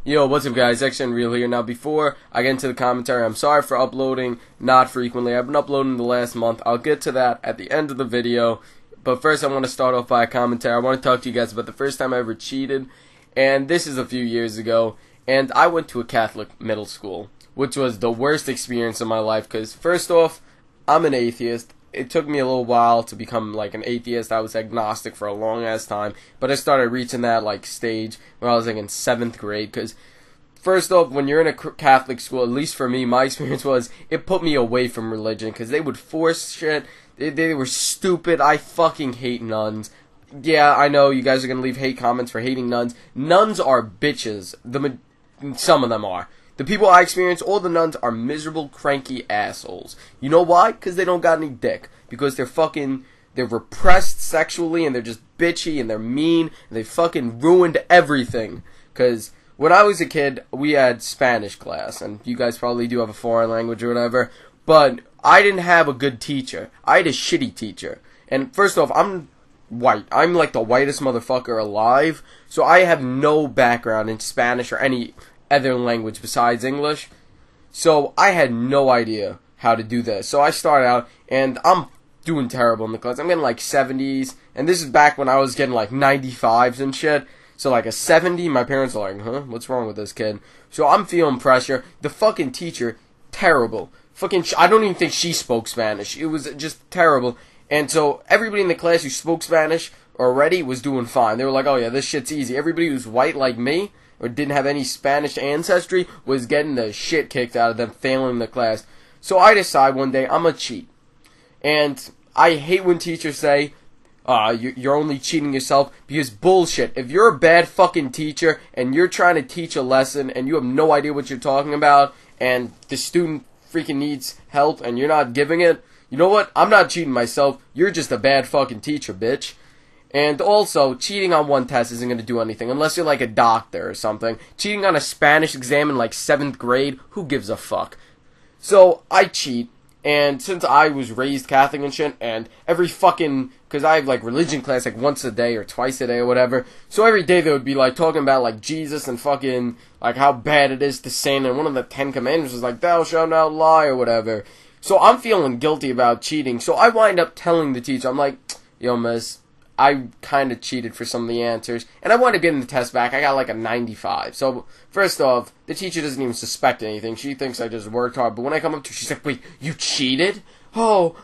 Yo, what's up guys, XNReal here. Now before I get into the commentary, I'm sorry for uploading not frequently. I've been uploading the last month. I'll get to that at the end of the video. But first I want to start off by a commentary. I want to talk to you guys about the first time I ever cheated. And this is a few years ago. And I went to a Catholic middle school, which was the worst experience of my life. Because first off, I'm an atheist. It took me a little while to become like an atheist. I was agnostic for a long ass time, but I started reaching that like stage when I was like in 7th grade. Because first off, when you're in a Catholic school, at least for me, my experience was it put me away from religion because they would force shit. They were stupid. I fucking hate nuns. Yeah, I know you guys are gonna leave hate comments for hating nuns. Nuns are bitches. Some of them are. The people I experience, all the nuns are miserable, cranky assholes. You know why? Because they don't got any dick. Because they're repressed sexually, and they're just bitchy, and they're mean, and they fucking ruined everything. Because when I was a kid, we had Spanish class, and you guys probably do have a foreign language or whatever, but I didn't have a good teacher. I had a shitty teacher. And first off, I'm white. I'm like the whitest motherfucker alive, so I have no background in Spanish or any other language besides English, so I had no idea how to do this. So I started out, and I'm doing terrible in the class. I'm getting like 70s, and this is back when I was getting like 95s and shit. So like a 70, my parents are like, huh, what's wrong with this kid? So I'm feeling pressure. The fucking teacher, terrible. I don't even think she spoke Spanish. It was just terrible. And so everybody in the class who spoke Spanish already was doing fine. They were like, oh yeah, this shit's easy. Everybody who's white like me, or didn't have any Spanish ancestry, was getting the shit kicked out of them, failing the class. So I decide one day I'm gonna cheat. And I hate when teachers say, you're only cheating yourself, because bullshit. If you're a bad fucking teacher, and you're trying to teach a lesson, and you have no idea what you're talking about, and the student freaking needs help, and you're not giving it, you know what? I'm not cheating myself. You're just a bad fucking teacher, bitch. And also, cheating on one test isn't going to do anything, unless you're like a doctor or something. Cheating on a Spanish exam in like 7th grade, who gives a fuck? So, I cheat, and since I was raised Catholic and shit, and every fucking, because I have like religion class like once a day or twice a day or whatever, so every day they would be like talking about like Jesus and fucking, like how bad it is to sin, and one of the 10 commandments was like, thou shalt not lie or whatever. So I'm feeling guilty about cheating, so I wind up telling the teacher, I'm like, yo miss, I kind of cheated for some of the answers, and I wound up getting the test back. I got like a 95. So, first off, the teacher doesn't even suspect anything. She thinks I just worked hard. But when I come up to her, she's like, wait, you cheated? Oh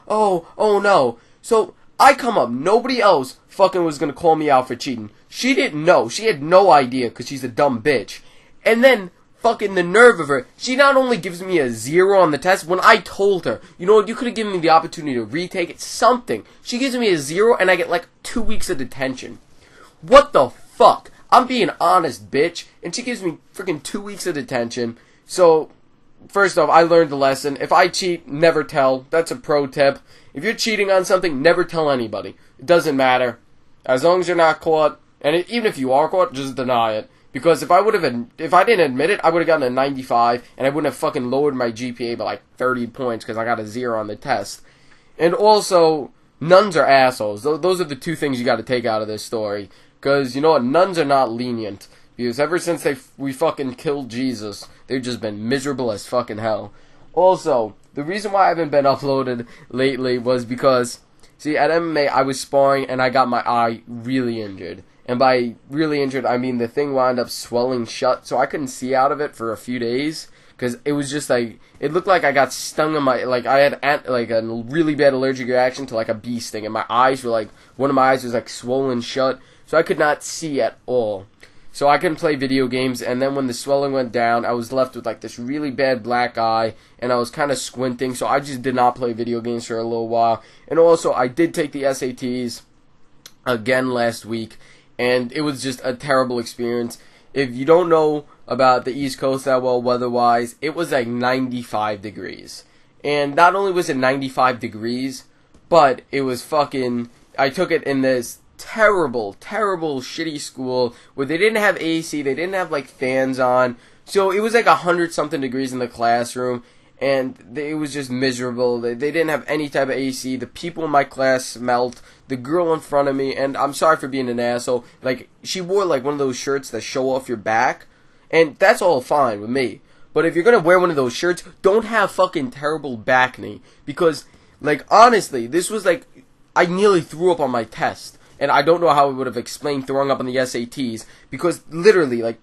no. So, I come up. Nobody else fucking was going to call me out for cheating. She didn't know. She had no idea because she's a dumb bitch. And then, fucking the nerve of her, she not only gives me a 0 on the test, when I told her, you know what, you could have given me the opportunity to retake it, something. She gives me a 0 and I get like 2 weeks of detention. What the fuck? I'm being honest, bitch. And she gives me freaking 2 weeks of detention. So, first off, I learned the lesson. If I cheat, never tell. That's a pro tip. If you're cheating on something, never tell anybody. It doesn't matter. As long as you're not caught, and even if you are caught, just deny it. Because if I didn't admit it, I would have gotten a 95, and I wouldn't have fucking lowered my GPA by like 30 points because I got a 0 on the test. And also, nuns are assholes. Those are the two things you got to take out of this story. Because, you know what, nuns are not lenient. Because ever since we fucking killed Jesus, they've just been miserable as fucking hell. Also, the reason why I haven't been uploaded lately was because, see, at MMA I was sparring and I got my eye really injured. And by really injured, I mean the thing wound up swelling shut, so I couldn't see out of it for a few days. Because it was just like, it looked like I got stung in my, like I had like a really bad allergic reaction to like a bee sting. And my eyes were like, one of my eyes was like swollen shut, so I could not see at all. So I couldn't play video games, and then when the swelling went down, I was left with like this really bad black eye, and I was kind of squinting, so I just did not play video games for a little while. And also, I did take the SATs again last week, and it was just a terrible experience. If you don't know about the East Coast that well weather-wise, it was like 95 degrees. And not only was it 95 degrees, but it was fucking, I took it in this terrible, shitty school where they didn't have AC, they didn't have like fans on. So it was like 100-something degrees in the classroom, and it was just miserable. They didn't have any type of AC. The people in my class smelled. The girl in front of me, and I'm sorry for being an asshole, like, she wore like one of those shirts that show off your back, And that's all fine with me. But if you're gonna wear one of those shirts, don't have fucking terrible back knee. Because, like, honestly, this was like, I nearly threw up on my test. And I don't know how I would have explained throwing up on the SATs. Because literally, like,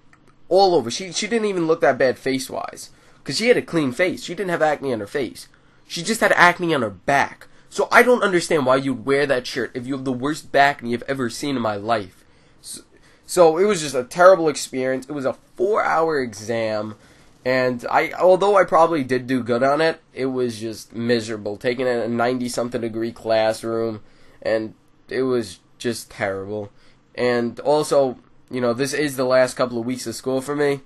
all over. She didn't even look that bad face-wise. Because she had a clean face. She didn't have acne on her face. She just had acne on her back. So I don't understand why you'd wear that shirt if you have the worst back knee I've ever seen in my life. So it was just a terrible experience. It was a 4-hour exam. And although I probably did do good on it, it was just miserable. Taking it in a 90-something degree classroom. And it was just terrible. And also, you know, this is the last couple of weeks of school for me.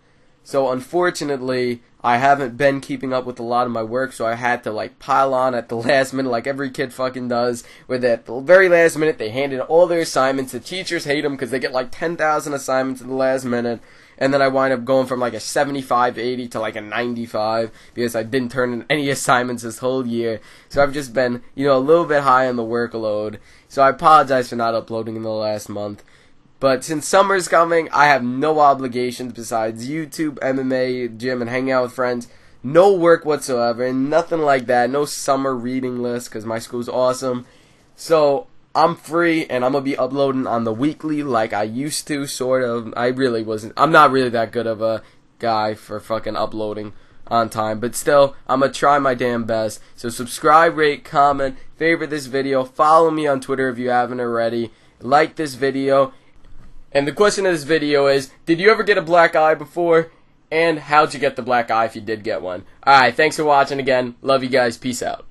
So unfortunately, I haven't been keeping up with a lot of my work, so I had to like pile on at the last minute like every kid fucking does, where at the very last minute they hand in all their assignments. The teachers hate them because they get like 10,000 assignments at the last minute, and then I wind up going from like a 75, 80 to like a 95 because I didn't turn in any assignments this whole year. So I've just been, you know, a little bit high on the workload. So I apologize for not uploading in the last month. But since summer's coming, I have no obligations besides YouTube, MMA, gym, and hanging out with friends. No work whatsoever, and nothing like that. No summer reading list, because my school's awesome. So, I'm free, and I'm going to be uploading on the weekly like I used to, sort of. I'm not really that good of a guy for fucking uploading on time. But still, I'm going to try my damn best. So subscribe, rate, comment, favorite this video. Follow me on Twitter if you haven't already. Like this video. And the question of this video is, did you ever get a black eye before? And how'd you get the black eye if you did get one? Alright, thanks for watching again. Love you guys. Peace out.